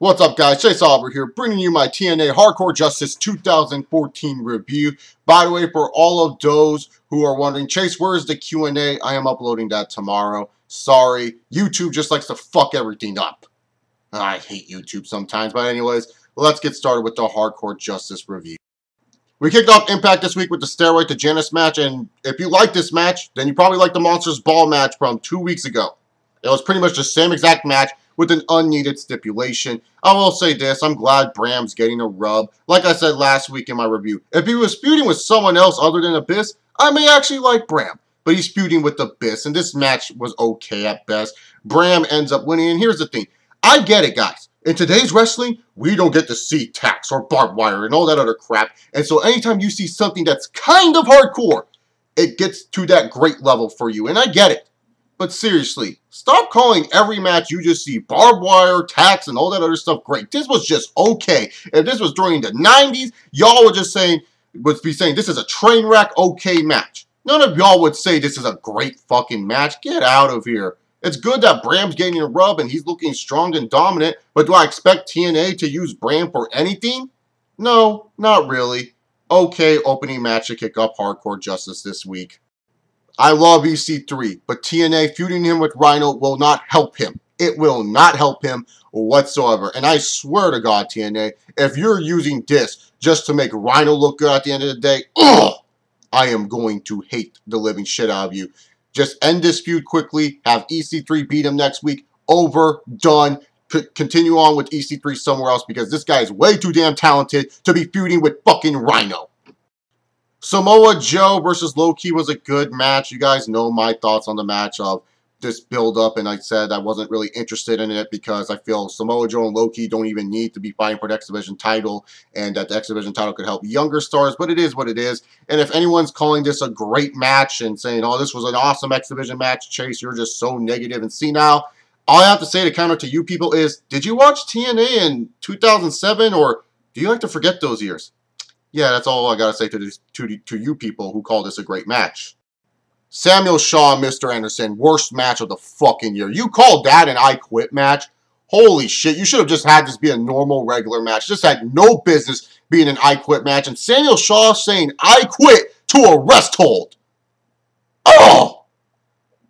What's up, guys? Chase Oliver here, bringing you my TNA Hardcore Justice 2014 review. By the way, for all of those who are wondering, Chase, where is the Q&A? I am uploading that tomorrow. Sorry, YouTube just likes to fuck everything up. I hate YouTube sometimes, but anyways, let's get started with the Hardcore Justice review. We kicked off Impact this week with the Stairway to Janice match, and if you like this match, then you probably like the Monsters Ball match from 2 weeks ago. It was pretty much the same exact match with an unneeded stipulation. I will say this, I'm glad Bram's getting a rub. Like I said last week in my review, if he was feuding with someone else other than Abyss, I may actually like Bram. But he's feuding with Abyss, and this match was okay at best. Bram ends up winning, and here's the thing. I get it, guys. In today's wrestling, we don't get to see tacks or barbed wire and all that other crap. And so anytime you see something that's kind of hardcore, it gets to that great level for you, and I get it. But seriously, stop calling every match you just see barbed wire, tacks, and all that other stuff great. This was just okay. If this was during the 90s, y'all would be saying this is a train wreck okay match. None of y'all would say this is a great fucking match. Get out of here. It's good that Bram's getting a rub and he's looking strong and dominant, but do I expect TNA to use Bram for anything? No, not really. Okay, opening match to kick off Hardcore Justice this week. I love EC3, but TNA feuding him with Rhino will not help him. It will not help him whatsoever. And I swear to God, TNA, if you're using this just to make Rhino look good at the end of the day, I am going to hate the living shit out of you. Just end this feud quickly, have EC3 beat him next week, over, done. Continue on with EC3 somewhere else because this guy is way too damn talented to be feuding with fucking Rhino. Samoa Joe versus Low-Ki was a good match. You guys know my thoughts on the match of this build-up, and I said I wasn't really interested in it because I feel Samoa Joe and Low-Ki don't even need to be fighting for the X Division title, and that the X Division title could help younger stars, but it is what it is. And if anyone's calling this a great match and saying, oh, this was an awesome X Division match, Chase, you're just so negative and senile, all I have to say to counter to you people is, did you watch TNA in 2007, or do you like to forget those years? Yeah, that's all I got to say to you people who call this a great match. Samuel Shaw and Mr. Anderson, worst match of the fucking year. You called that an I Quit match? Holy shit, you should have just had this be a normal, regular match. This had no business being an I Quit match. And Samuel Shaw saying, I quit to a rest hold. Oh!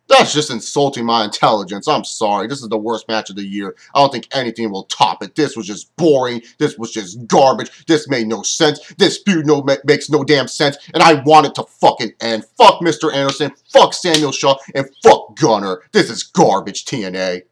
That's just insulting my intelligence. I'm sorry. This is the worst match of the year. I don't think anything will top it. This was just boring. This was just garbage. This made no sense. This feud makes no damn sense. And I want it to fucking end. Fuck Mr. Anderson. Fuck Samuel Shaw. And fuck Gunner. This is garbage, TNA.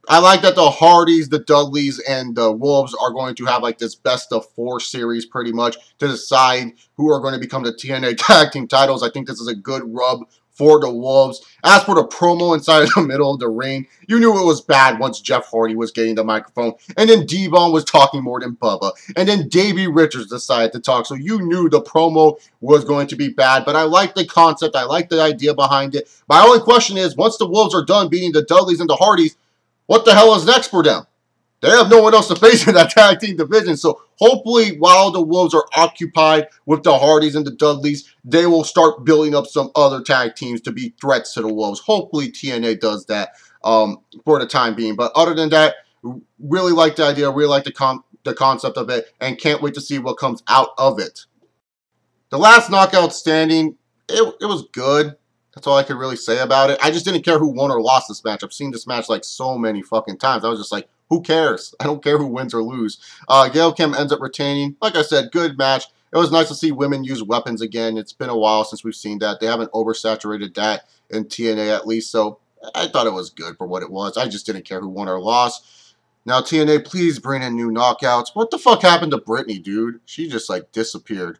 I like that the Hardys, the Dudleys, and the Wolves are going to have like this best-of-4 series pretty much to decide who are going to become the TNA Tag Team titles. I think this is a good rub for the Wolves. As for the promo inside the middle of the ring, you knew it was bad once Jeff Hardy was getting the microphone, and then Devon was talking more than Bubba, and then Davey Richards decided to talk, so you knew the promo was going to be bad, but I like the concept, I like the idea behind it. My only question is, once the Wolves are done beating the Dudleys and the Hardys, what the hell is next for them? They have no one else to face in that tag team division. So hopefully while the Wolves are occupied with the Hardys and the Dudleys, they will start building up some other tag teams to be threats to the Wolves. Hopefully TNA does that for the time being. But other than that, really like the idea, really like the concept of it, and can't wait to see what comes out of it. The last knockout standing, it was good. That's all I could really say about it. I just didn't care who won or lost this match. I've seen this match like so many fucking times. I was just like, who cares? I don't care who wins or lose. Gail Kim ends up retaining. Like I said, good match. It was nice to see women use weapons again. It's been a while since we've seen that. They haven't oversaturated that in TNA at least. So I thought it was good for what it was. I just didn't care who won or lost. Now TNA, please bring in new knockouts. What the fuck happened to Brittany, dude? She just like disappeared.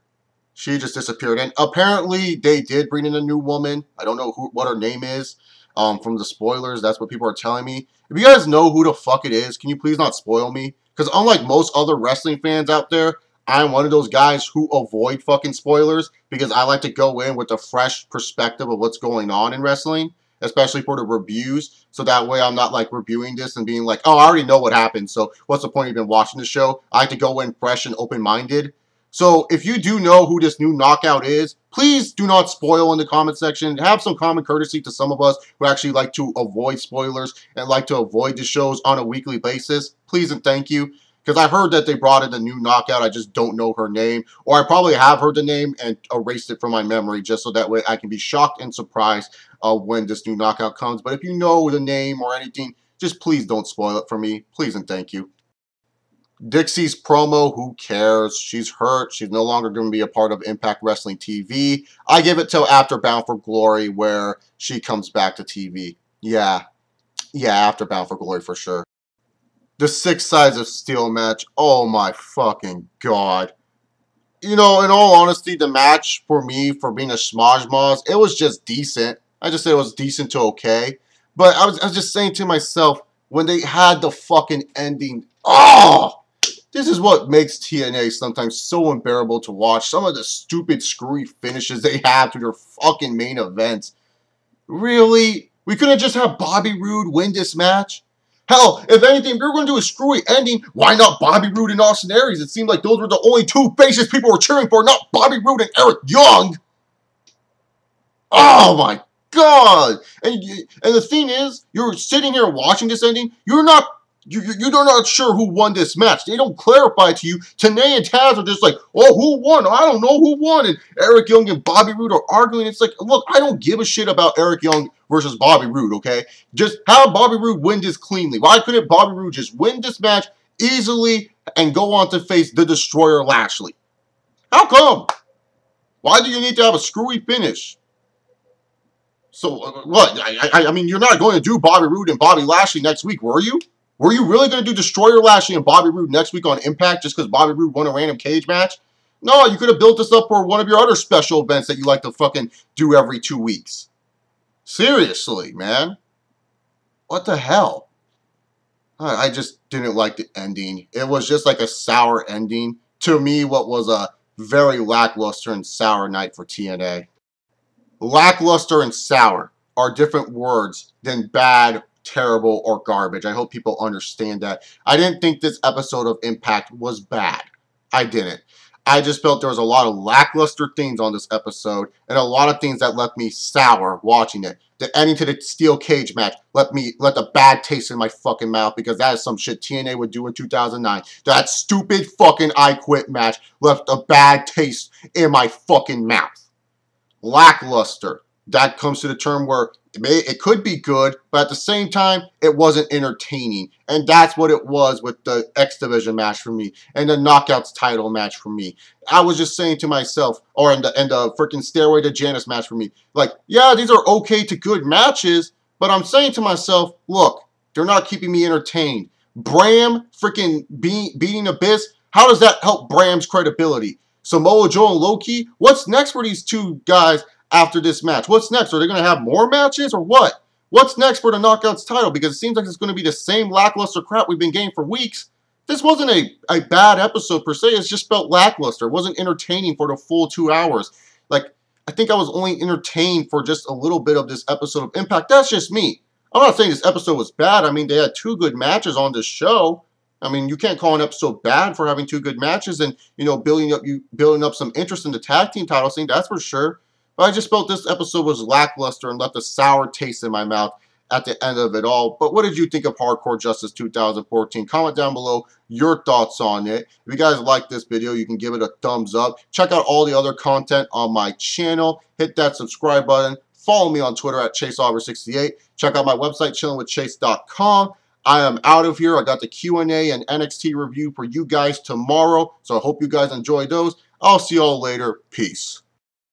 She just disappeared. And apparently they did bring in a new woman. I don't know what her name is. From the spoilers, that's what people are telling me. If you guys know who the fuck it is, can you please not spoil me? Because unlike most other wrestling fans out there, I'm one of those guys who avoid fucking spoilers because I like to go in with a fresh perspective of what's going on in wrestling, especially for the reviews. So that way I'm not like reviewing this and being like, oh, I already know what happened, so what's the point of even watching the show? I like to go in fresh and open-minded. So if you do know who this new knockout is, Please do not spoil in the comment section. Have some common courtesy to some of us who actually like to avoid spoilers and like to avoid the shows on a weekly basis. Please and thank you. Because I heard that they brought in a new knockout. I just don't know her name. Or I probably have heard the name and erased it from my memory just so that way I can be shocked and surprised when this new knockout comes. But if you know the name or anything, just please don't spoil it for me. Please and thank you. Dixie's promo, who cares? She's hurt. She's no longer going to be a part of Impact Wrestling TV. I give it till after Bound for Glory where she comes back to TV. Yeah, after Bound for Glory for sure. The 6 Sides of Steel match. Oh my fucking god. You know, in all honesty, the match for me, for being a schmoz, it was just decent. I just said it was decent to okay. But I was just saying to myself, when they had the fucking ending, oh! This is what makes TNA sometimes so unbearable to watch. Some of the stupid, screwy finishes they have to their fucking main events. Really? We couldn't just have Bobby Roode win this match? Hell, if anything, if you're going to do a screwy ending, why not Bobby Roode and Austin Aries? It seemed like those were the only 2 faces people were cheering for, not Bobby Roode and Eric Young. Oh my god! And the thing is, you're sitting here watching this ending, you're not sure who won this match. They don't clarify to you. TNA and Taz are just like, oh, who won? I don't know who won. And Eric Young and Bobby Roode are arguing. It's like, look, I don't give a shit about Eric Young versus Bobby Roode, okay? Just have Bobby Roode win this cleanly. Why couldn't Bobby Roode just win this match easily and go on to face the Destroyer Lashley? How come? Why do you need to have a screwy finish? So, what? I mean, you're not going to do Bobby Roode and Bobby Lashley next week, were you? Were you really going to do Destroyer Lashley and Bobby Roode next week on Impact just because Bobby Roode won a random cage match? No, you could have built this up for one of your other special events that you like to fucking do every 2 weeks. Seriously, man. What the hell? I just didn't like the ending. It was just like a sour ending. To me, what was a very lackluster and sour night for TNA. Lackluster and sour are different words than bad, terrible, or garbage. I hope people understand that. I didn't think this episode of Impact was bad. I didn't. I just felt there was a lot of lackluster things on this episode and a lot of things that left me sour watching it. The ending to the steel cage match left a bad taste in my fucking mouth because that is some shit TNA would do in 2009. That stupid fucking I Quit match left a bad taste in my fucking mouth. Lackluster. That comes to the term where it could be good, but at the same time, it wasn't entertaining. And that's what it was with the X Division match for me and the Knockouts title match for me. I was just saying to myself, or in the freaking Stairway to Janice match for me, like, yeah, these are okay to good matches, but I'm saying to myself, look, they're not keeping me entertained. Bram freaking beating Abyss, how does that help Bram's credibility? Samoa Joe and Low-Ki, what's next for these 2 guys after this match? What's next? Are they going to have more matches or what? What's next for the Knockouts title? Because it seems like it's going to be the same lackluster crap we've been getting for weeks. This wasn't a bad episode per se. It just felt lackluster. It wasn't entertaining for the full 2 hours. Like, I think I was only entertained for just a little bit of this episode of Impact. That's just me. I'm not saying this episode was bad. I mean, they had 2 good matches on this show. I mean, you can't call an episode bad for having 2 good matches and, you know, building up some interest in the tag team title scene. That's for sure. But I just felt this episode was lackluster and left a sour taste in my mouth at the end of it all. But what did you think of Hardcore Justice 2014? Comment down below your thoughts on it. If you guys like this video, you can give it a thumbs up. Check out all the other content on my channel. Hit that subscribe button. Follow me on Twitter at ChaseAuber68. Check out my website, chillingwithchase.com. I am out of here. I got the Q&A and NXT review for you guys tomorrow. So I hope you guys enjoy those. I'll see y'all later. Peace.